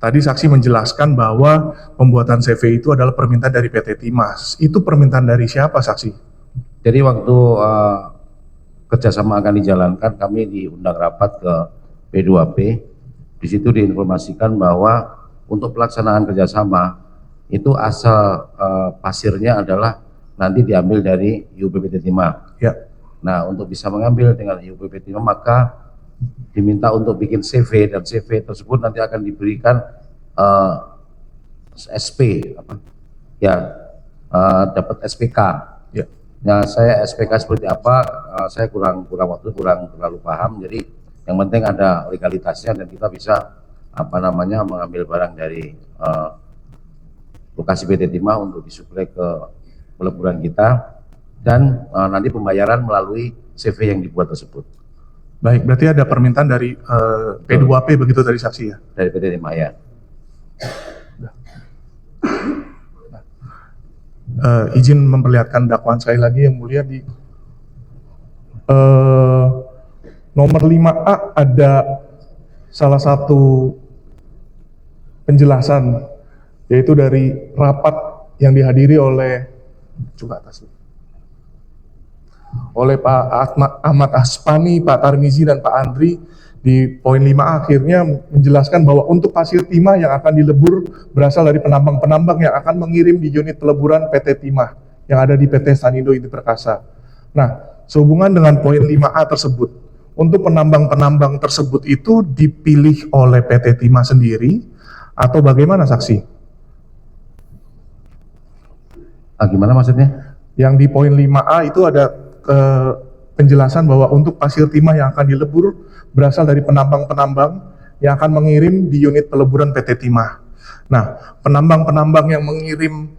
Tadi saksi menjelaskan bahwa pembuatan CV itu adalah permintaan dari PT Timah. Itu permintaan dari siapa, saksi? Jadi waktu kerjasama akan dijalankan, kami diundang rapat ke P2P. Di situ diinformasikan bahwa untuk pelaksanaan kerjasama itu asal pasirnya adalah nanti diambil dari UPPT Timah. Ya. Nah, untuk bisa mengambil dengan UPPT Timah maka diminta untuk bikin CV, dan CV tersebut nanti akan diberikan SP dapat SPK. Ya. Nah, saya SPK seperti apa saya kurang terlalu paham. Jadi yang penting ada legalitasnya dan kita bisa mengambil barang dari lokasi PT Timah untuk disuplai ke peleburan kita, dan nanti pembayaran melalui CV yang dibuat tersebut. Baik, berarti ada permintaan dari P2P begitu dari saksi ya? Dari PT Timah ya. Izin memperlihatkan dakwaan sekali lagi yang mulia di nomor 5A ada salah satu penjelasan, yaitu dari rapat yang dihadiri oleh oleh Pak Ahmad Aspani, Pak Tarmizi, dan Pak Andri. Di poin 5A akhirnya menjelaskan bahwa untuk pasir timah yang akan dilebur berasal dari penambang-penambang yang akan mengirim di unit peleburan PT Timah yang ada di PT Stanindo Inti Perkasa. Nah, sehubungan dengan poin 5A tersebut, untuk penambang-penambang tersebut itu dipilih oleh PT Timah sendiri atau bagaimana, saksi? Gimana maksudnya? Yang di poin 5A itu ada penjelasan bahwa untuk pasir timah yang akan dilebur berasal dari penambang-penambang yang akan mengirim di unit peleburan PT Timah. Nah, penambang-penambang yang mengirim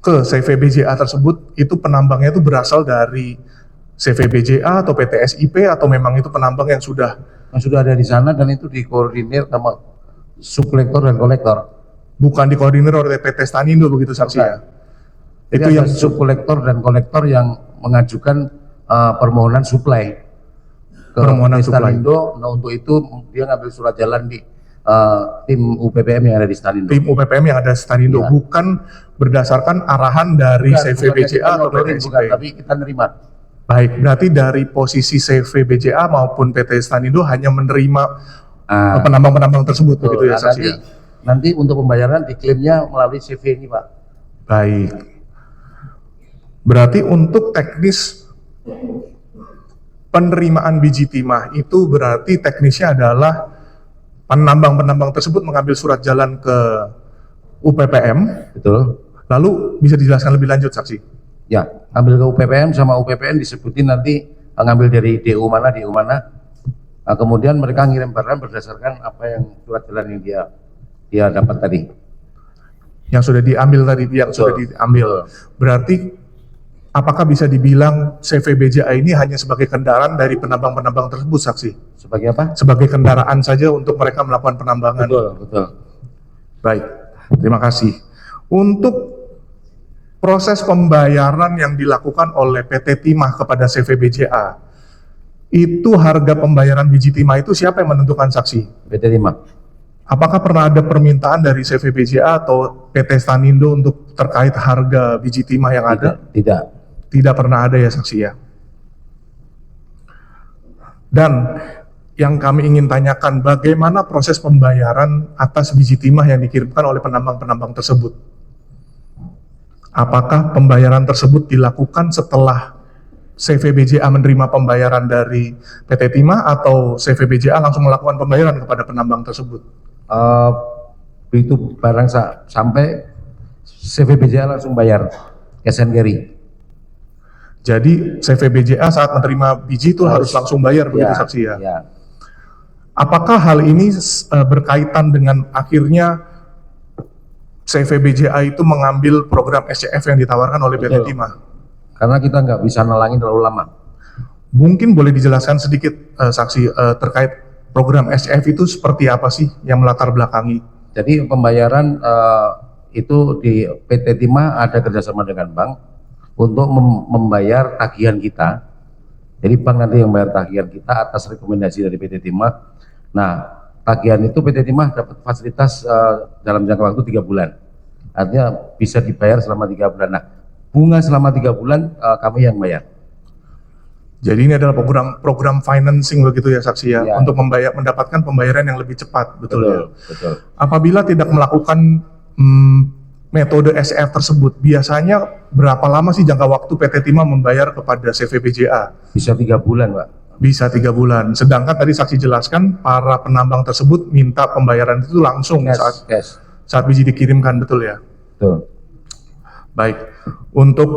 ke CVBJA tersebut, itu penambangnya itu berasal dari CVBJA atau PT SIP, atau memang itu penambang yang sudah ada di sana dan itu dikoordinir sama subkolektor dan kolektor. Bukan dikoordinir oleh PT Stanindo begitu, saksi ya? Itu yang subkolektor dan kolektor yang mengajukan permohonan suplai ke permohonan Stanindo. Nah, untuk itu dia ngambil surat jalan di tim UPPM yang ada di Stanindo. Tim UPPM yang ada di Stanindo, ya. Bukan berdasarkan arahan dari CVBJA atau PT SIP. Bukan, tapi kita nerima. Baik, berarti dari posisi CVBJA maupun PT Stanindo hanya menerima penambang-penambang tersebut, begitu ya, saksi? Nanti untuk pembayaran diklaimnya melalui CV ini, Pak. Baik. Berarti untuk teknis penerimaan biji timah itu berarti teknisnya adalah penambang-penambang tersebut mengambil surat jalan ke UPPM. Betul. Lalu bisa dijelaskan lebih lanjut, saksi? Ya, ambil ke UPPM, sama UPPM disebutin nanti ngambil dari DU mana. Nah, kemudian mereka ngirim barang berdasarkan apa yang surat jalan yang dia dapat tadi. Yang sudah diambil tadi, yang sudah diambil. Berarti apakah bisa dibilang CVBJA ini hanya sebagai kendaraan dari penambang-penambang tersebut, saksi? Sebagai apa? Sebagai kendaraan saja untuk mereka melakukan penambangan. Betul. Baik, terima kasih. Untuk proses pembayaran yang dilakukan oleh PT Timah kepada CVBJA, itu harga pembayaran biji timah itu siapa yang menentukan, saksi? PT Timah. Apakah pernah ada permintaan dari CVBJA atau PT Stanindo untuk terkait harga biji timah yang ada? Tidak pernah ada ya, saksi ya. Dan yang kami ingin tanyakan, bagaimana proses pembayaran atas biji timah yang dikirimkan oleh penambang-penambang tersebut? Apakah pembayaran tersebut dilakukan setelah CVBJA menerima pembayaran dari PT Timah atau CVBJA langsung melakukan pembayaran kepada penambang tersebut? Begitu barang sampai CVBJA langsung bayar cash and carry. Jadi CVBJA saat menerima biji itu harus langsung bayar, begitu, saksi ya? Ya. Apakah hal ini berkaitan dengan akhirnya CVBJA itu mengambil program SCF yang ditawarkan oleh PT Timah? Karena kita nggak bisa nalangin terlalu lama. Mungkin boleh dijelaskan sedikit, saksi, terkait program SCF itu seperti apa sih yang melatar belakangi? Jadi pembayaran itu di PT Timah ada kerjasama dengan bank untuk membayar tagihan kita. Jadi bank nanti yang bayar tagihan kita atas rekomendasi dari PT Timah. Nah, tagihan itu PT Timah dapat fasilitas dalam jangka waktu 3 bulan. Artinya bisa dibayar selama 3 bulan. Nah, bunga selama 3 bulan kami yang bayar. Jadi ini adalah program financing begitu ya saksi ya, Ya. untuk mendapatkan pembayaran yang lebih cepat, betul ya. Betul. Apabila tidak melakukan metode SR tersebut, biasanya berapa lama sih jangka waktu PT Timah membayar kepada CVPJA? Bisa 3 bulan, Pak. Bisa 3 bulan. Sedangkan tadi saksi jelaskan para penambang tersebut minta pembayaran itu langsung Cash. saat biji dikirimkan, betul ya? Betul. Baik, untuk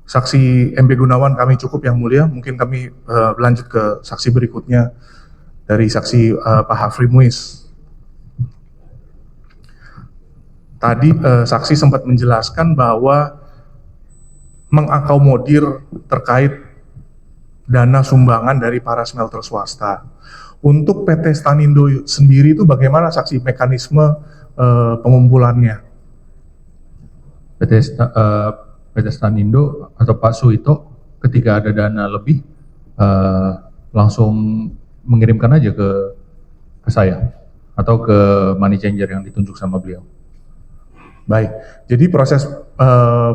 saksi MB Gunawan kami cukup yang mulia. Mungkin kami lanjut ke saksi berikutnya dari saksi Pak Hafri Muiz. Tadi saksi sempat menjelaskan bahwa mengakomodir terkait dana sumbangan dari para smelter swasta. Untuk PT Stanindo sendiri itu bagaimana saksi mekanisme pengumpulannya? PT Stanindo atau Pak Suito ketika ada dana lebih langsung mengirimkan aja ke saya atau ke money changer yang ditunjuk sama beliau. Baik, jadi proses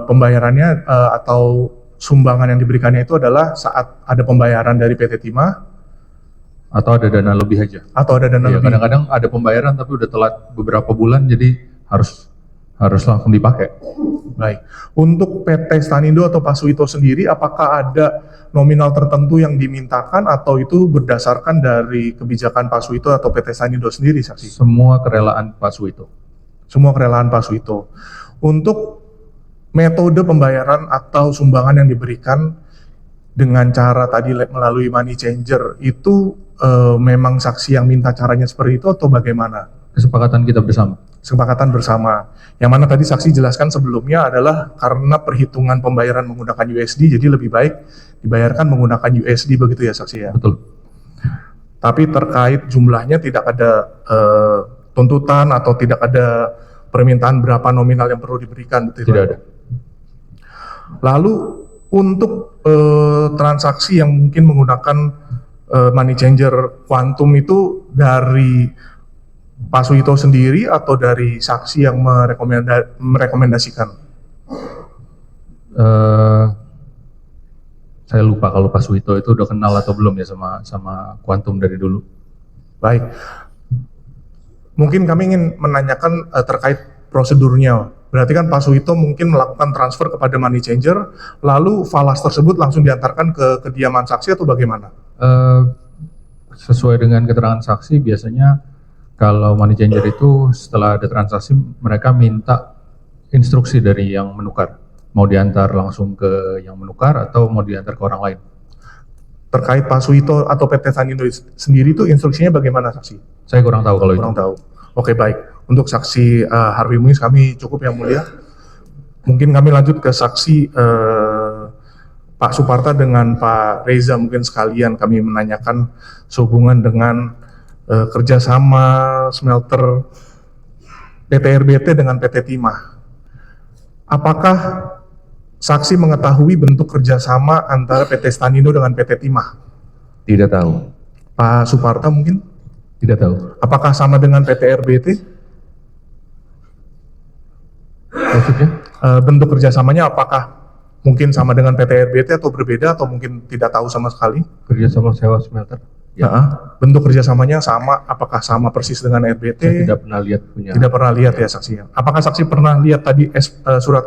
pembayarannya atau sumbangan yang diberikannya itu adalah saat ada pembayaran dari PT Timah Atau ada dana lebih aja. atau ada dana Iya, lebih? kadang-kadang ada pembayaran tapi udah telat beberapa bulan jadi harus langsung dipakai. Baik, untuk PT Stanindo atau Pak Suito sendiri apakah ada nominal tertentu yang dimintakan atau itu berdasarkan dari kebijakan Pak Suito atau PT Stanindo sendiri, saksi? Semua kerelaan Pak Suito. Semua kerelaan Pak Suito. Untuk metode pembayaran atau sumbangan yang diberikan dengan cara tadi melalui money changer itu memang saksi yang minta caranya seperti itu atau bagaimana? Kesepakatan kita bersama. Kesepakatan bersama. Yang mana tadi saksi jelaskan sebelumnya adalah karena perhitungan pembayaran menggunakan USD, jadi lebih baik dibayarkan menggunakan USD begitu ya saksi ya? Betul. Tapi terkait jumlahnya tidak ada tuntutan atau tidak ada permintaan berapa nominal yang perlu diberikan, betul? Tidak ada. Lalu untuk transaksi yang mungkin menggunakan money changer quantum itu dari Pak Suito sendiri atau dari saksi yang merekomendasikan? Saya lupa kalau Pak Suito itu udah kenal atau belum ya sama Quantum dari dulu. Baik. Mungkin kami ingin menanyakan terkait prosedurnya. Berarti kan Pak Suito mungkin melakukan transfer kepada money changer, lalu falas tersebut langsung diantarkan ke kediaman saksi atau bagaimana? Sesuai dengan keterangan saksi, biasanya kalau money changer itu setelah ada transaksi mereka minta instruksi dari yang menukar, mau diantar langsung ke yang menukar atau mau diantar ke orang lain. Terkait Pak Suito atau PT Stanindo sendiri itu instruksinya bagaimana saksi? Saya kurang tahu kalau Kurang itu. tahu. Oke, baik. Untuk saksi Harvey Muiz kami cukup yang mulia. Mungkin kami lanjut ke saksi Pak Suparta dengan Pak Reza, mungkin sekalian kami menanyakan sehubungan dengan kerjasama smelter PT RBT dengan PT Timah. Apakah saksi mengetahui bentuk kerjasama antara PT Stanindo dengan PT Timah? Tidak tahu. Pak Suparta mungkin? Tidak tahu. Apakah sama dengan PT RBT? Maksudnya? Bentuk kerjasamanya apakah mungkin sama dengan PT RBT atau berbeda atau mungkin tidak tahu sama sekali? Kerjasama sewa smelter? Ya. Bentuk kerjasamanya sama, apakah sama persis dengan RBT? Saya tidak pernah lihat punya. Tidak pernah lihat ya saksinya. Apakah saksi pernah lihat tadi surat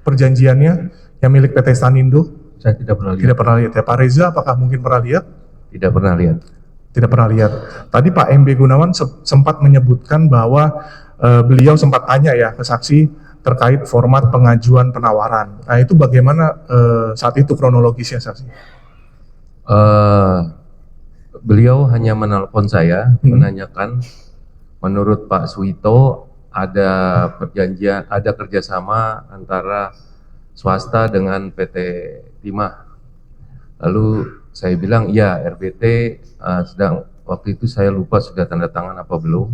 perjanjiannya yang milik PT Stanindo? Saya tidak pernah lihat. Tidak pernah lihat ya. Pak Reza apakah mungkin pernah lihat? Tidak pernah lihat. Tidak pernah lihat. Tadi Pak MB Gunawan sempat menyebutkan bahwa beliau sempat tanya ya ke saksi terkait format pengajuan penawaran. Nah itu bagaimana saat itu kronologisnya saksi? Beliau hanya menelpon saya menanyakan menurut Pak Suito ada perjanjian, ada kerjasama antara swasta dengan PT Timah. Lalu saya bilang ya RBT sedang, waktu itu saya lupa sudah tanda tangan apa belum,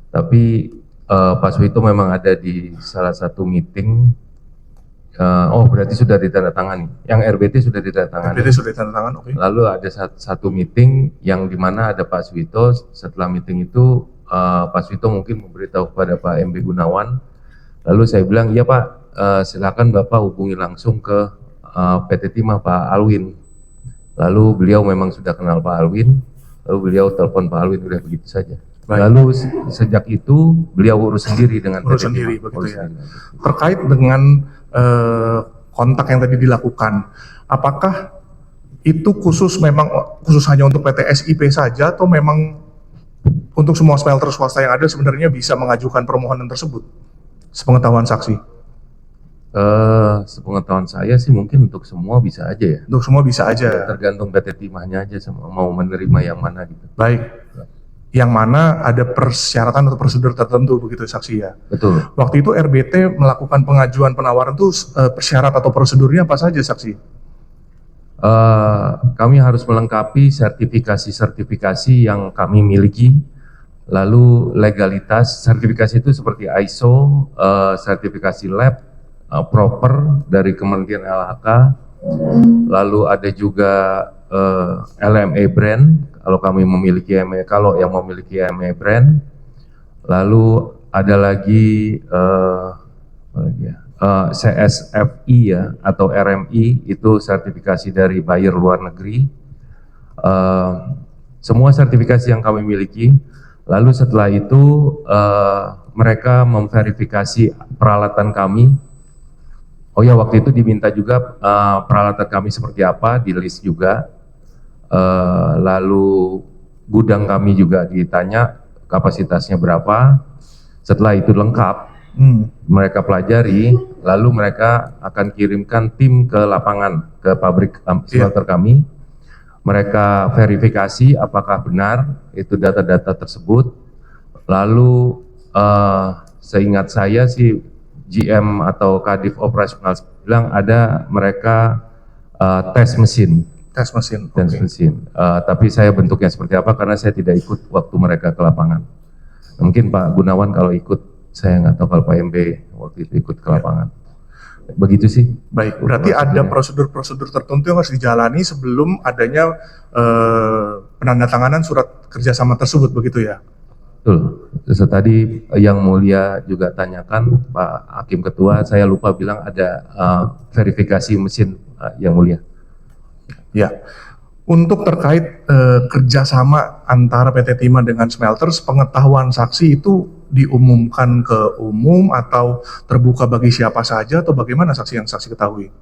tapi Pak Suito memang ada di salah satu meeting berarti sudah ditandatangani. Yang RBT sudah ditandatangani. RBT sudah ditandatangan, oke. Lalu ada satu meeting yang dimana ada Pak Suwito. Setelah meeting itu Pak Suwito mungkin memberitahu kepada Pak MB Gunawan. Lalu saya bilang, iya Pak, silakan Bapak hubungi langsung ke PT Timah Pak Alwin. Lalu beliau memang sudah kenal Pak Alwin. Lalu beliau telepon Pak Alwin, udah begitu saja. Baik. Lalu sejak itu beliau urus sendiri dengan Urus PT sendiri Timah. begitu ya. Terkait dengan kontak yang tadi dilakukan, apakah itu khusus hanya untuk PT SIP saja atau memang untuk semua smelter swasta yang ada sebenarnya bisa mengajukan permohonan tersebut? Sepengetahuan saksi. Sepengetahuan saya sih mungkin untuk semua bisa aja ya. Untuk semua bisa aja. Tergantung PT Timahnya aja mau menerima yang mana gitu. Baik. Yang mana ada persyaratan atau prosedur tertentu begitu saksi ya. Betul. Waktu itu RBT melakukan pengajuan penawaran itu persyarat atau prosedurnya apa saja saksi? Kami harus melengkapi sertifikasi yang kami miliki. Lalu legalitas sertifikasi itu seperti ISO, sertifikasi lab, proper dari Kementerian LHK. Lalu ada juga LME brand. Kalau kami memiliki kalau yang memiliki ME brand, lalu ada lagi CSFI ya atau RMI, itu sertifikasi dari buyer luar negeri. Semua sertifikasi yang kami miliki. Lalu setelah itu mereka memverifikasi peralatan kami. Oh ya, waktu itu diminta juga peralatan kami seperti apa, di list juga. Lalu gudang kami juga ditanya kapasitasnya berapa. Setelah itu lengkap, mereka pelajari, lalu mereka akan kirimkan tim ke lapangan, ke pabrik smelter kami. Mereka verifikasi apakah benar itu data-data tersebut. Lalu seingat saya sih GM atau Kadif Operasional bilang ada mereka tes mesin. Tes mesin. Tes mesin. Tapi saya bentuknya seperti apa karena saya tidak ikut waktu mereka ke lapangan. Mungkin Pak Gunawan kalau ikut, saya nggak tahu kalau Pak MB waktu itu ikut ke lapangan. Begitu sih. Baik, berarti ada prosedur-prosedur tertentu yang harus dijalani sebelum adanya penandatanganan surat kerjasama tersebut, begitu ya? Betul. Terus tadi yang mulia juga tanyakan Pak Hakim Ketua, saya lupa bilang ada verifikasi mesin yang mulia. Ya, untuk terkait kerjasama antara PT Timah dengan smelters, pengetahuan saksi itu diumumkan ke umum atau terbuka bagi siapa saja atau bagaimana saksi yang saksi ketahui?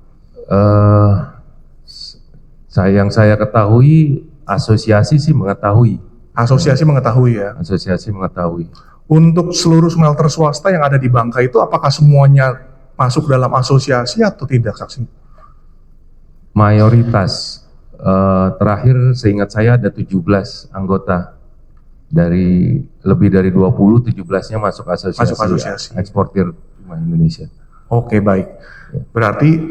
Yang saya ketahui, asosiasi sih mengetahui. Asosiasi mengetahui ya? Asosiasi mengetahui. Untuk seluruh smelter swasta yang ada di Bangka itu, apakah semuanya masuk dalam asosiasi atau tidak saksi? Mayoritas. Terakhir seingat saya ada 17 anggota. Dari lebih dari 20, 17-nya masuk asosiasi eksportir Indonesia. Oke, baik. Berarti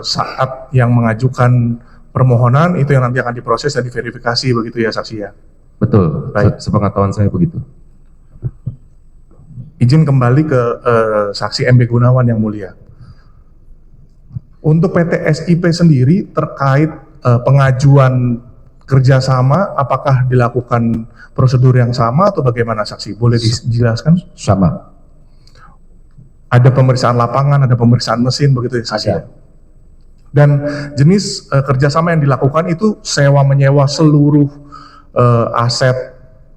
saat yang mengajukan permohonan itu yang nanti akan diproses dan diverifikasi begitu ya saksi ya? Betul, sepengetahuan saya begitu. Izin kembali ke saksi MB Gunawan yang mulia. Untuk PT SIP sendiri terkait pengajuan kerjasama, apakah dilakukan prosedur yang sama atau bagaimana saksi? Boleh dijelaskan? Sama. Ada pemeriksaan lapangan, ada pemeriksaan mesin, begitu ya saksi? Ada. Dan jenis kerjasama yang dilakukan itu sewa menyewa seluruh aset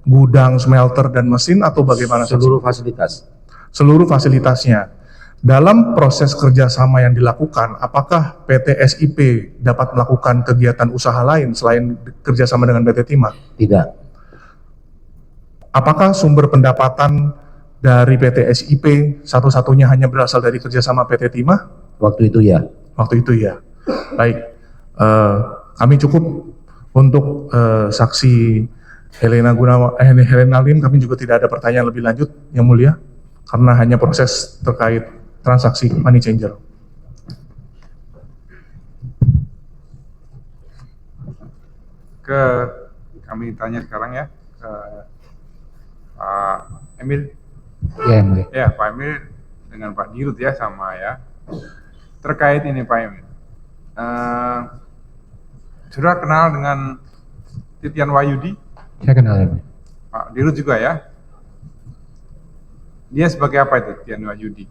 gudang, smelter, dan mesin atau bagaimana? Seluruh fasilitas. Seluruh fasilitasnya. Dalam proses kerjasama yang dilakukan, apakah PT SIP dapat melakukan kegiatan usaha lain selain kerjasama dengan PT Timah? Tidak. Apakah sumber pendapatan dari PT SIP satu-satunya hanya berasal dari kerjasama PT Timah? Waktu itu ya. Waktu itu ya. Baik, kami cukup untuk saksi Helena Lim, kami juga tidak ada pertanyaan lebih lanjut, Yang Mulia, karena hanya proses terkait transaksi money changer. Kami tanya sekarang ya ke Pak Emil. Ya, yang mulia. Ya, Pak Emil dengan Pak Dirut ya sama ya. terkait ini Pak Emil. Saudara kenal dengan Titian Wahyudi? Saya kenal ya. Pak Dirut juga ya? Dia sebagai apa itu Titian Wahyudi?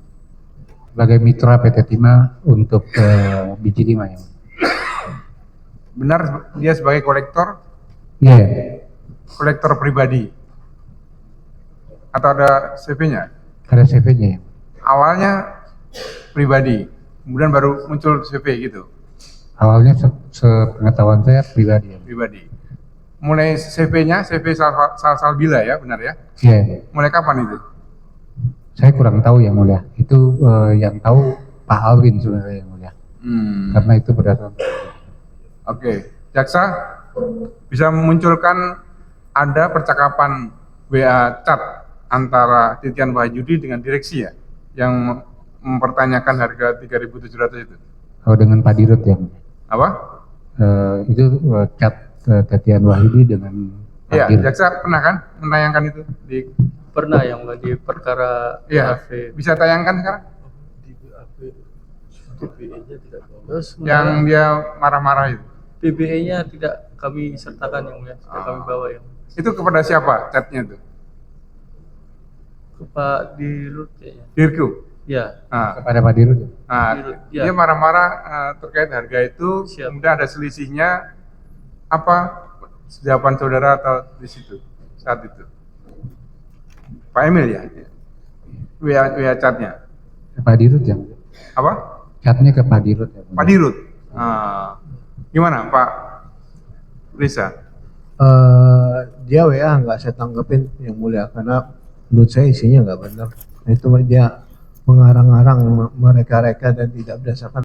Sebagai mitra PT Timah untuk biji timah ya. Benar dia sebagai kolektor? Iya, Kolektor pribadi? Atau ada CV-nya? ada CV-nya ya. Awalnya pribadi, kemudian baru muncul CV gitu, Awalnya sepengetahuan saya pribadi ya. pribadi. Mulai CV-nya, CV Salsabila ya, benar ya? Iya, Mulai kapan itu? saya kurang tahu yang mulia. Itu yang tahu Pak Alwin sebenarnya yang mulia. Karena itu berdasarkan. Oke, jaksa bisa memunculkan ada percakapan WA chat antara Titian Wahyudi dengan direksi ya, yang mempertanyakan harga 3.700 itu. Oh, dengan Pak Dirut ya. Apa? Itu chat Titian Wahyudi dengan Pak Iya, Dirut. jaksa pernah kan menayangkan itu di. Pernah yang di perkara Iya, BAV. bisa tayangkan sekarang? Terus Yang dia marah-marah itu. PBE-nya tidak kami sertakan yang mulia, tidak kami bawa yang Itu kepada siapa chatnya itu? ke Pak Dirut kayaknya. Dirku. Ya, Nah, Kepada Pak Dirut ya. nah, Ya. dia marah-marah terkait harga itu, Siap. kemudian ada selisihnya apa jawaban saudara atau di situ saat itu? Pak Emil ya? WA chatnya. Pak Dirut ya. Apa? Chatnya ke Pak Dirut ya. Pak Dirut. Gimana Pak Risa? Dia WA nggak saya tanggepin yang mulia karena menurut saya isinya nggak benar. Itu dia mengarang-arang mereka-reka dan tidak berdasarkan